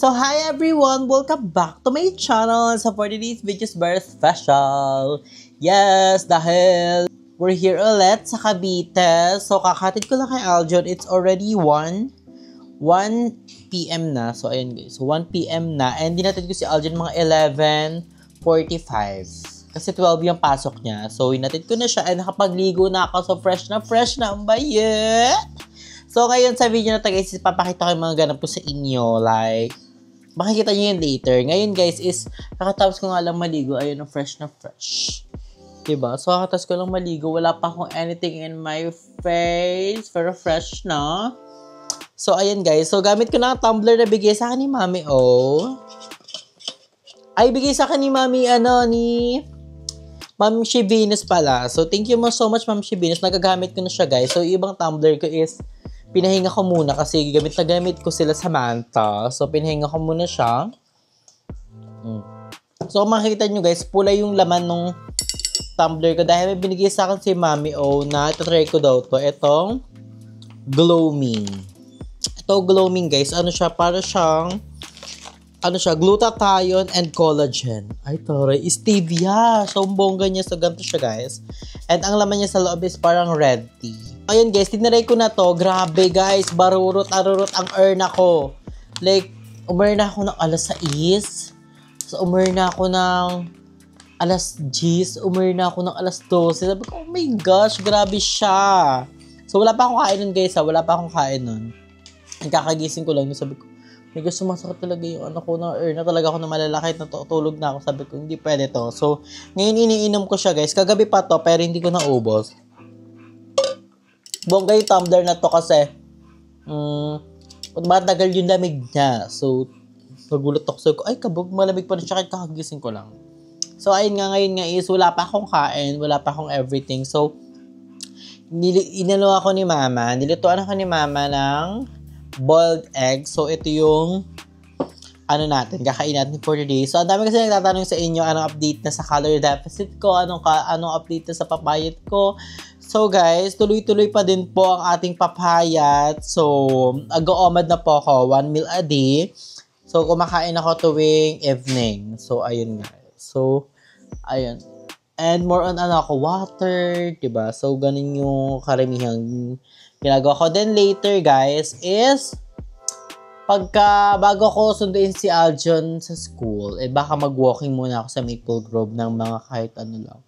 So, hi everyone! Welcome back to my channel. So, for today's video is very special. Yes, dahil we're here ulit sa Cavite. So, kakatid ko lang kay Aljon. It's already 1 p.m. na. So, ayun guys. 1 p.m. na. And dinatid ko si Aljon mga 11:45. Kasi 12 yung pasok niya. So, hinatid ko na siya. And nakapagligo na ako. So, fresh na ang bayet. So, ngayon sa video na to guys, papakita ko yung mga ganap ko sa inyo. Like, makikita nyo yun later. Ngayon guys is, kakatapos ko nga lang maligo. Ayun, fresh na fresh. Diba? So, kakatapos ko lang maligo. Wala pa akong anything in my face. Pero fresh na. So, ayun guys. So, gamit ko na ang tumbler na bigay sa akin ni Mami O. Ay, bigay sa akin ni Mami, Ma'am She Venus pala. So, thank you so much, Ma'am She Venus. Nagagamit ko na siya, guys. So, yung ibang tumbler ko is, pinahinga ko muna kasi gamit ko sila sa Manta. So, pinahinga ko muna siya. So, makikita nyo, guys, pula yung laman ng tumbler ko. Dahil may binigay sa akin si Mami O na itatry ko daw to. Itong Gloaming. Ito, Gloaming, guys. Ano siya? Para siyang glutathione and collagen. Ay, taray. Stevia. So, bongga niya. So, ganito siya, guys. And ang laman niya sa loob is parang red tea. Ayun, guys. Tinaray ko na to. Grabe, guys. Barurot ang earn ako. Like, umearn ako ng alas 6. So, umearn ako ng alas 10. Umearn ako ng alas 12. Sabi ko, oh my gosh. Grabe siya. So, wala pa akong kain nun, guys. Wala pa akong kain nun. Kakagising ko lang. Sabi ko, may gusto sumasakit talaga yung ko na earn na talaga ako na malalakit na tulog na ako. Sabi ko, hindi pwede to. So, ngayon iniinom ko siya, guys. Kagabi pa to, pero hindi ko naubos. Bongga yung tumbler na to kasi matagal yung lamig niya. So, nagulat ako. So, ay, kabog, malamig pa na siya kahit kakagising ko lang. So, ayun nga, ngayon nga is, wala pa akong kain, wala pa akong everything. So, inalo ako ni Mama. Nilituan ako ni Mama ng boiled egg. So, ito yung kakain natin for today. So, ang dami kasi nagtatanong sa inyo, anong update na sa calorie deficit ko, anong update na sa papayat ko. So, guys, tuloy-tuloy pa din po ang ating papayat. So, ag-oomad na po ako, 1 meal a day. So, kumakain ako tuwing evening. So, ayun nga. So, ayun. And more on water, diba? So, ganun yung karamihang ginagawa ko. Then later, guys, is bago ko sunduin si Aljon sa school, baka mag-walking muna ako sa Maple Grove ng mga kahit lang.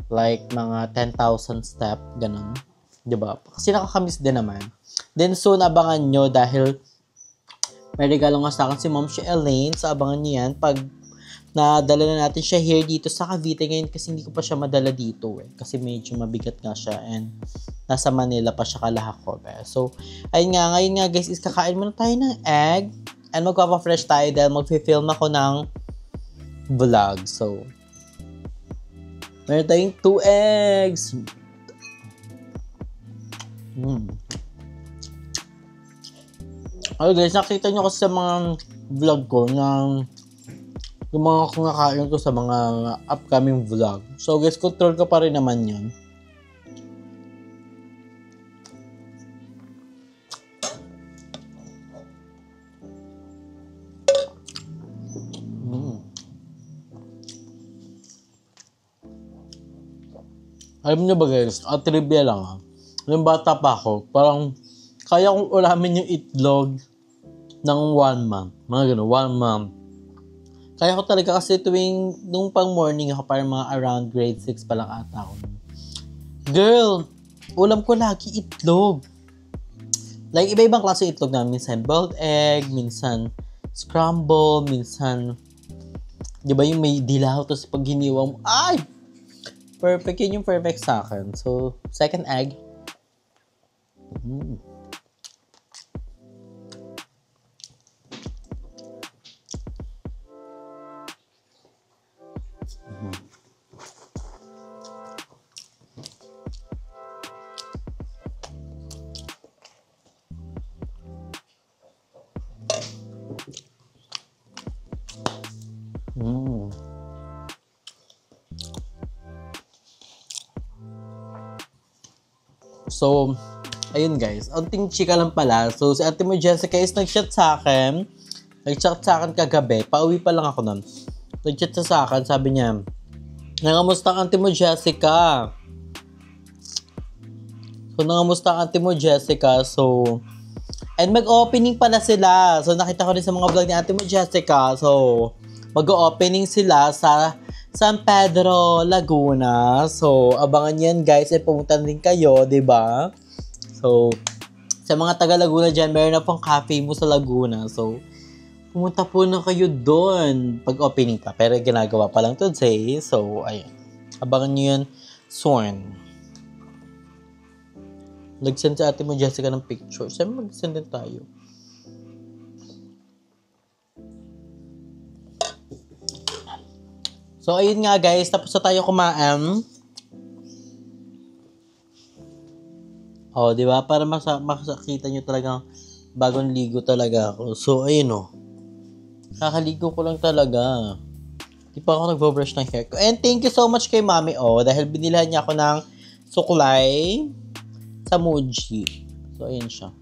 Like, mga 10,000 step, ganun. Diba? Kasi nakakamiss din naman. Then, soon, abangan nyo dahil may regalo nga sa akin si Mom si Elaine. So, abangan nyo yan pag nadala na natin siya here dito sa Cavite ngayon kasi hindi ko pa siya madala dito kasi medyo mabigat nga siya and nasa Manila pa siya Kalahok. So, ayun nga, ngayon nga guys is kakain muna tayo ng egg and magpapa-fresh tayo dahil mag-film ako ng vlog. So, meron tayong 2 eggs. Okay guys, nakita nyo kasi sa mga vlog ko ng yung mga kumakain ko sa mga upcoming vlog. So guys, control ko pa rin naman yan. Alam niyo ba guys, trivia lang Yung bata pa ako, parang kaya kong ulamin yung itlog ng 1 month. Mga gano'n, 1 month. Kaya ko talaga kasi nung pang morning ako, parang mga around grade 6 pa lang ata ako. Girl, ulam ko lagi itlog. Like, iba-ibang klase itlog na. Minsan boiled egg, minsan scramble, minsan, di ba yung may dilaw, tapos pag hiniwa mo, ay! Perfect, yun yung perfect sa akin. So, second egg. So, ayun guys, anting chika lang pala. So, si Ate mo Jessica is nag-chat sa akin. Nag-chat sa akin kagabi. Pauwi pa lang ako nun. Nag-chat sa akin. Sabi niya, nangamusta ang auntie mo, Jessica? Nangamusta ang auntie mo, Jessica? And mag-opening pala sila. So, nakita ko rin sa mga vlog ni auntie mo, Jessica. So, mag-opening sila sa San Pedro, Laguna. So, abangan yan, guys. Pumunta din kayo, diba? So, sa mga taga Laguna dyan, meron na pong cafe mo sa Laguna. So, pumunta po na kayo doon pag-opening pa. Pero ginagawa pa lang today. So, ayun. Abangan nyo yun soon. Nag-send si ate mo, Jessica, ng picture. Saan mag-send din tayo? So, ayun nga guys. Tapos na tayo kumain. Oh, di ba? Para makakita nyo talagang bagong ligo talaga ako. So, ayun oh. Kakaligo ko lang talaga. Di pa ako nagbo-brush ng hair ko. And thank you so much kay Mami O. Dahil binilhan niya ako ng suklay sa Muji. So, ayun siya.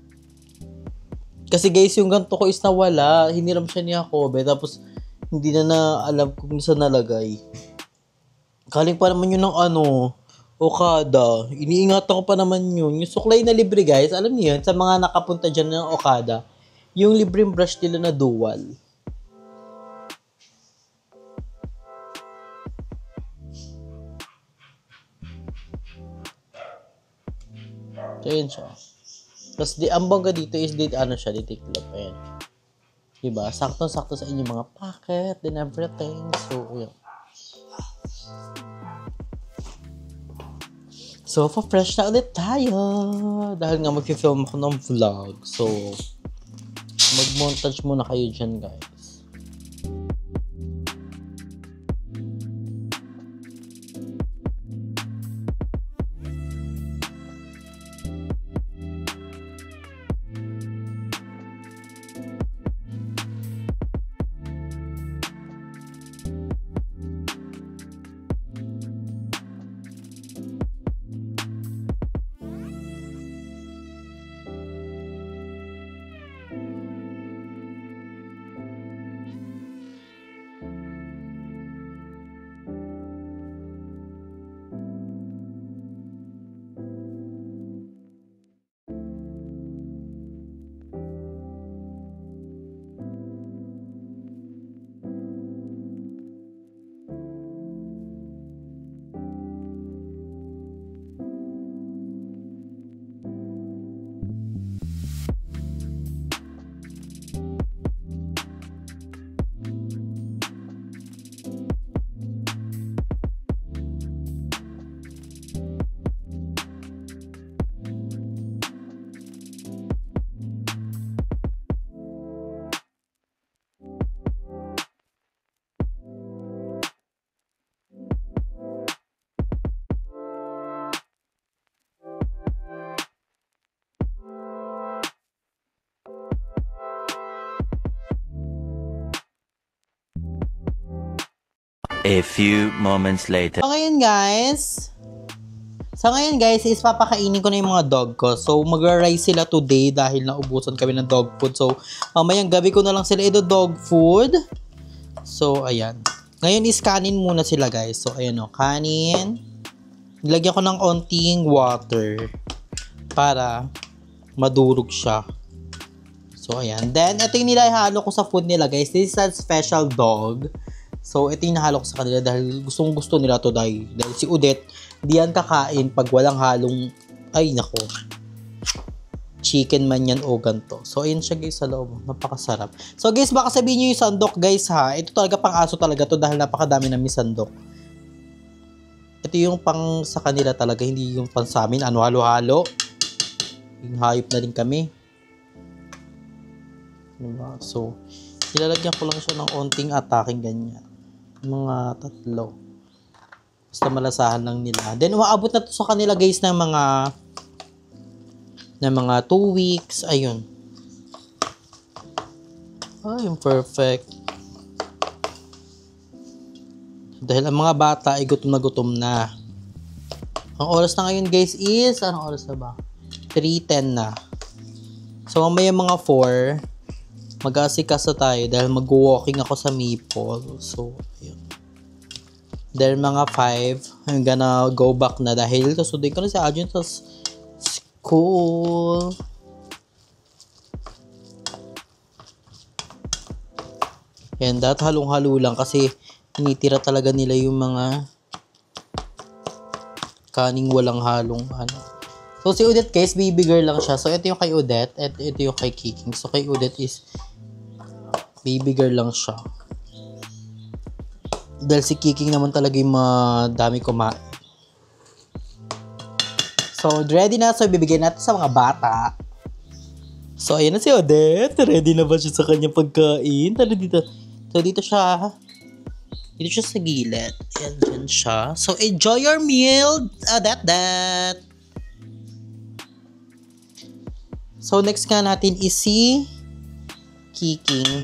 Kasi guys, yung ganito ko is nawala. Hiniram siya niya ako. Tapos, hindi na alam kung saan nalagay. Galing pa naman yun ng Okada. Iniingatan ko pa naman yun. Yung suklay na libre guys, alam niyo yun, sa mga nakapunta dyan ng Okada, yung libreng brush nila na dual. So, yun siya. Tapos, ang bangga dito is, ditiklop. Ayan. Diba? Sakto-sakto sa inyong mga packet and everything. So, yun. So, fresh na ulit tayo. Dahil nga mag-film ako ng vlog. So, mag-montage muna kayo dyan, guys. A few moments later. So, ngayon guys, is papakainin ko na yung mga dog ko. So, mag-rise sila today dahil naubusan kami ng dog food. So, mamayang gabi ko na lang sila dog food. So, ayan. Ngayon is kanin muna sila, guys. So, ayan o, kanin. Nilagyan ko ng onting water para madurog siya. So, ayan. Then, ito yung nilahalo ko sa food nila, guys. This is a special dog. So, ito yung nahalo ko sa kanila dahil gustong-gusto nila to dahil si Odette, di yan kakain pag walang halong, ay nako, chicken man yan o ganto. So, ayun siya guys sa loob. Napakasarap. So, guys, baka sabihin nyo yung sandok guys ha. Ito talaga pang aso talaga to dahil napakadami namin sandok. Ito yung pang sa kanila talaga, hindi yung pang sa amin. Ano, halo-halo. Yung hayop na rin kami. Diba? So, ilalagyan ko lang siya ng onting ataking ganyan. Mga 3. Basta malasahan lang nila. Then, umaabot na to sa kanila guys ng mga 2 weeks. Ayun. Ayun, perfect. Dahil ang mga bata ay gutom na. Ang oras na ngayon guys is, anong oras na ba? 3:10 na. So, mamaya mga 4, mag-aasikaso tayo dahil mag-walking ako sa Maple. So, ayun. Dahil mga 5, I'm gonna go back na dahil kasunduin ko na si Arjun sa school. And that halong-halo lang kasi tinitira talaga nila yung mga kaning walang halong ano. So, si Odette guys, baby girl lang siya. So, ito yung kay Odette at ito yung kay Kiking. So, kay Odette is baby girl lang siya. Dahil si Kiking naman talaga yung madami kumain. So, ready na. So, bibigyan natin sa mga bata. So, ayan na si Odette. Ready na ba siya sa kanyang pagkain? Tara dito. So, dito siya sa gilid. Ayan, dyan siya. So, enjoy your meal. That. So, next nga natin is si Kiking.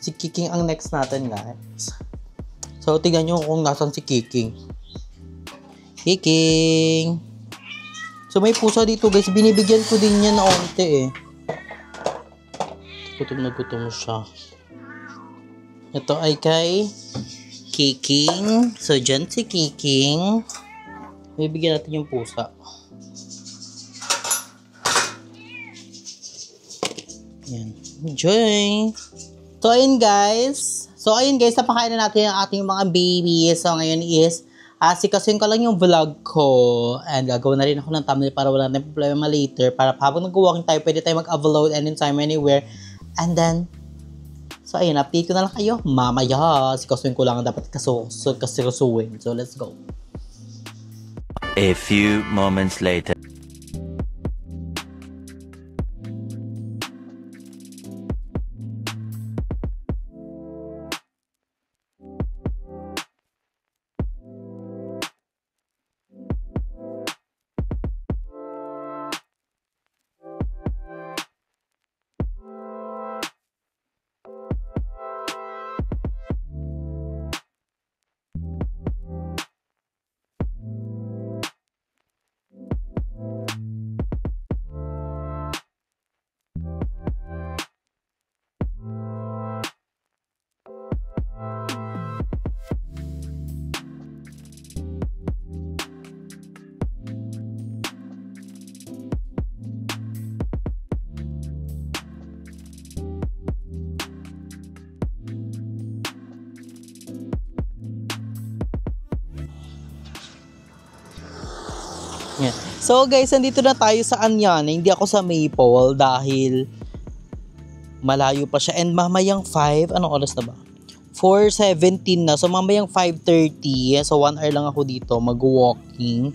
Si Kiking ang next natin, guys. So, tingnan nyo kung nasan si Kiking. Kiking! So, may pusa dito, guys. Binibigyan ko din niya na onte, eh. Gutom na gutom siya. Ito ay kay Kiking. So, dyan si Kiking. Bibigyan natin yung pusa. Yan. Enjoy! So, ayun guys. Napakain na natin ang ating mga babies. So, ngayon is, asikasuhin ko lang yung vlog ko. And gagawin na rin ako ng thumbnail para wala na problema later. Para habang nag-walking tayo, pwede tayo mag-upload anytime, anywhere. And then, so ayun, update ko na lang kayo. Mamaya, asikasuhin ko lang ang dapat kasikasuhin. So, let's go. A few moments later. Yeah. So guys, nandito na tayo sa Anyana. Hindi ako sa Maple dahil malayo pa siya. And mamayang 5, anong oras na ba? 4:17 na. So mamayang 5:30. So 1 hour lang ako dito mag-walking.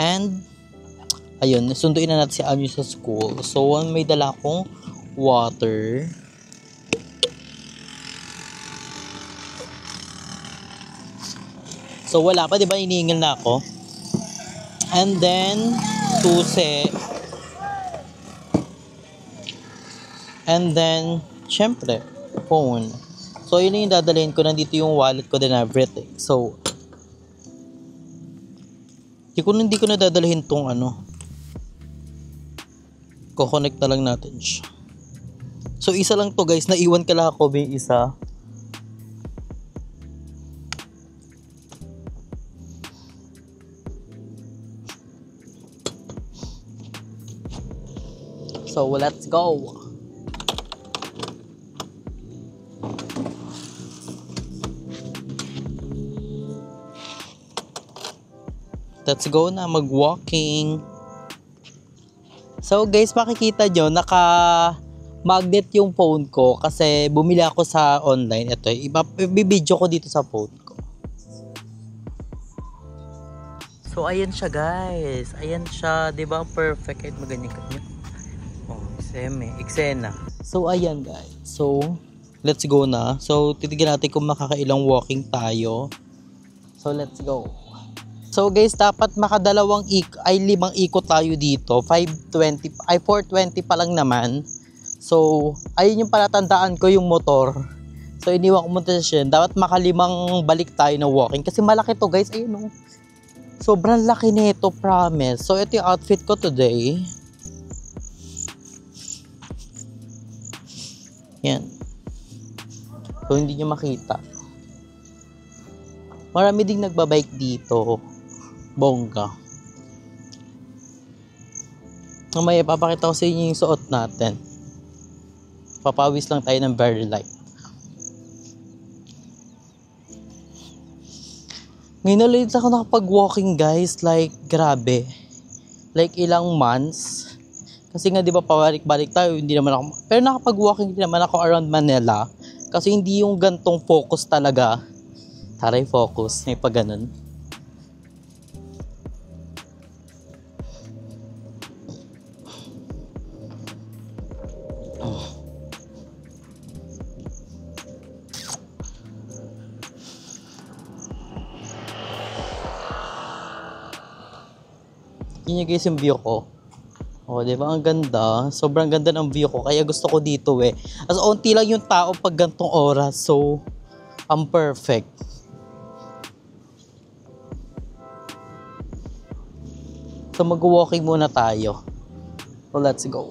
And ayun, sunduin na natin si Anyo sa school. So may dala akong water. So wala pa, 'di ba? Iniingil na ako. And then susi. And then syempre phone. So yun yung dadalhin ko. Nandito yung wallet ko din, everything. So hindi ko na dadalhin tong ano. Ko-connect na lang natin siya. So isa lang to guys. Naiwan kala ako may isa. So, let's go. Let's go na mag-walking. So, guys, makikita nyo, naka-magnet yung phone ko kasi bumili ako sa online. Ito, ibibidyo ko dito sa phone ko. So, ayan siya, guys. Ayan siya. Diba? Perfect. Kahit maganyan-ganyan. Eksena. So, ayan guys. So, let's go na. So, titignan natin kung makakailang walking tayo. So, let's go. So, guys, dapat makadalawang limang ikot tayo dito. 420 pa lang naman. So, ayun yung palatandaan ko yung motor. So, iniwan ko muna siya. Dapat makalimang balik tayo na walking. Kasi malaki to guys. Ayun o. Sobrang laki nito, promise. So, ito yung outfit ko today. Yan. So, hindi nyo makita. Marami ding nagbabike dito. Bongga. Mamaya, papakita ko sa inyo yung suot natin. Papawis lang tayo ng very light. Ngayon ulit ako nakapag-walking, guys. Like, grabe. Like, ilang months. Kasi nga, di ba, pabalik-balik tayo. Hindi naman ako, pero nakapag-walking din naman ako around Manila. Kasi hindi yung gantong focus talaga. Taray focus. May pa ganun. Yun yung guys yung view ko. O, di ba? Ang ganda. Sobrang ganda ng view ko. Kaya gusto ko dito eh. As onti lang yung tao pag gantong oras. So, ang perfect. So, mag-walking muna tayo. So, let's go.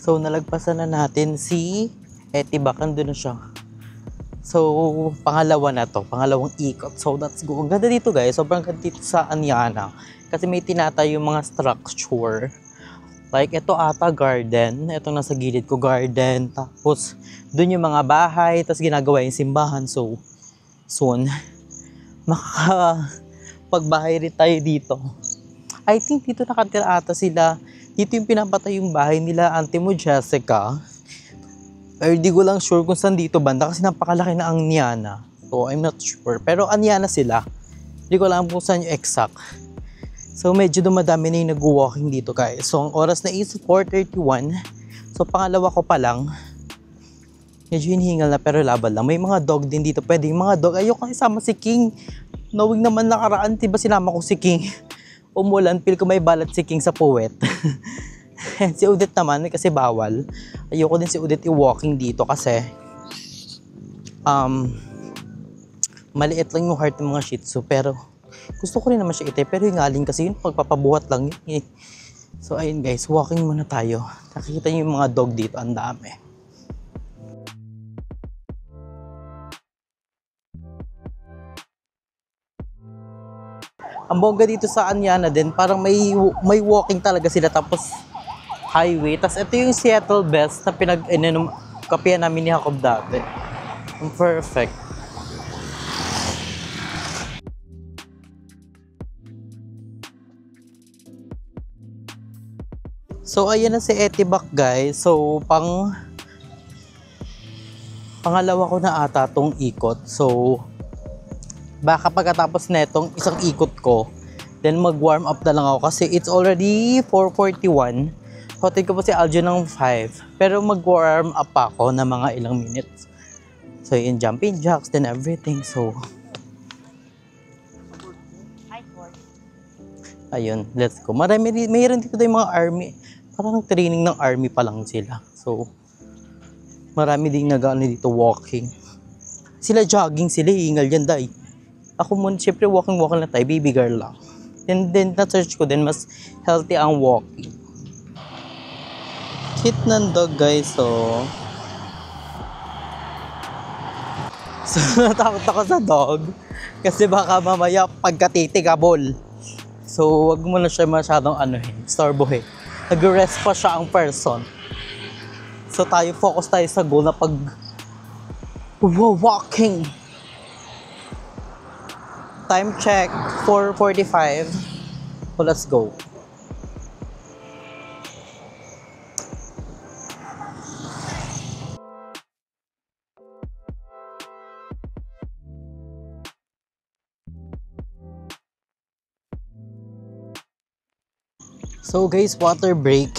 So, nalagpasan na natin si Etibac. Andun na siya. So, pangalawa na to. Pangalawang ikot. So, let's go. Ang ganda dito, guys. Sobrang ganda dito sa Anyana. Kasi may tinatay yung mga structure. Like, ito ata garden. Ito nasa gilid ko, garden. Tapos, dun yung mga bahay. Tapos, ginagawa yung simbahan. So, soon, makakapagbahay rin tayo dito. I think dito nakatira ata sila. Dito yung pinapatay yung bahay nila, auntie mo, Jessica. Pero di ko lang sure kung saan dito banda kasi napakalaki na ang Anyana. So, I'm not sure. Pero Anyana sila. Hindi ko lang kung saan yung exact. So, medyo dumadami na yung nag-walking dito, guys. So, ang oras na is 4:31. So, pangalawa ko pa lang. Medyo hinihingal na pero laban lang. May mga dog din dito. Pwede yung mga dog. Ayoko isama si King. Knowing naman nakaraan, diba sinama ko si King? Umulan, feel ko may balat si King sa puwet. Si Udit naman, kasi bawal. Ayoko din si Udit i-walking dito kasi maliit lang yung heart ng mga Shih Tzu. Pero gusto ko rin naman siya itay. Pero yung ngaling kasi yun, pagpapabuhat lang yun eh. So ayun guys, walking muna tayo. Nakikita niyo yung mga dog dito, ang dami. Ang bongga dito sa Anyana din, parang may walking talaga sila tapos highway. Tapos ito yung Seattle Best na kapihan namin ni Jacob dati. Perfect. So ayan na si Etibac, guys. So pangalawa ko na ata tong ikot. So baka pagkatapos netong isang ikot ko, then mag-warm up na lang ako kasi it's already 4:41. Hotel ko pa si Aljo ng 5. Pero mag-warm up pa ako na mga ilang minutes. So yun, jumping jacks, then everything. So ayun, let's go. Mayroon dito yung mga army. Parang training ng army pa lang sila. So marami ding nag-ano dito walking. Sila jogging, sila hingal yan day. Ako muna, syempre walking na tayo, baby girl lang. And then, na-search ko din, mas healthy ang walking. Cute ng dog, guys, so. So, natakot ako sa dog. Kasi baka mamaya pagkatitigabol. So, wag mo na siya masyadong storbohin. Nag-rest pa siya ang person. So, focus tayo sa goal na walking. Time check, 4:45. So, let's go. So guys, water break.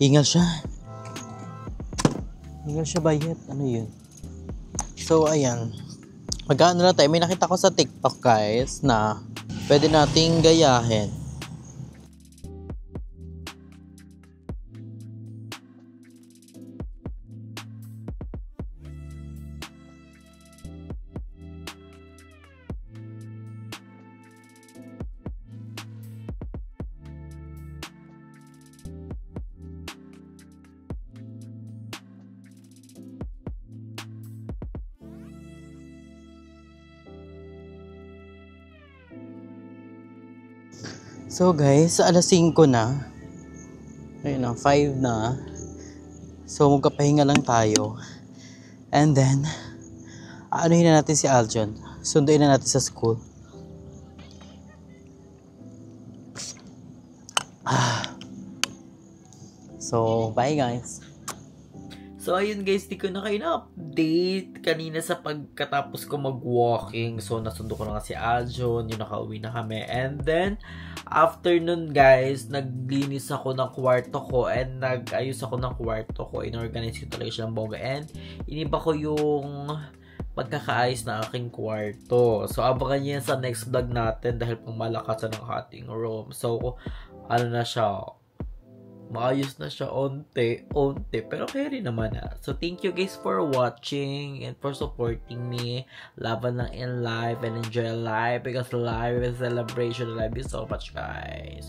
Hingal siya. Hingal siya bayet. Ano yun? So ayan. Mag-ano na tayo. May nakita ko sa TikTok guys na pwede nating gayahin. So guys, alas 5 na. Ayun na, 5 na. So magpapahinga lang tayo. And then, aanuhin na natin si Aljon. Sunduin na natin sa school. So, bye guys. So, ayun guys, di ko na kayo na-update kanina sa pagkatapos ko mag-walking. So, nasundo ko na nga si Aljon, yung nakauwi na kami. And then, after nun guys, naglinis ako ng kwarto ko and nag-ayos ako ng kwarto ko. Inorganize ko talaga siya ng bongga. And, iniba ko yung pagkakaayos na aking kwarto. So, abangan niyo yan sa next vlog natin dahil pang malakasan ng ating room. So, ano na siya, maayos na siya onte, pero carry naman na. So, thank you guys for watching and for supporting me. Laban lang in life and enjoy life because life is celebration. I love you so much, guys.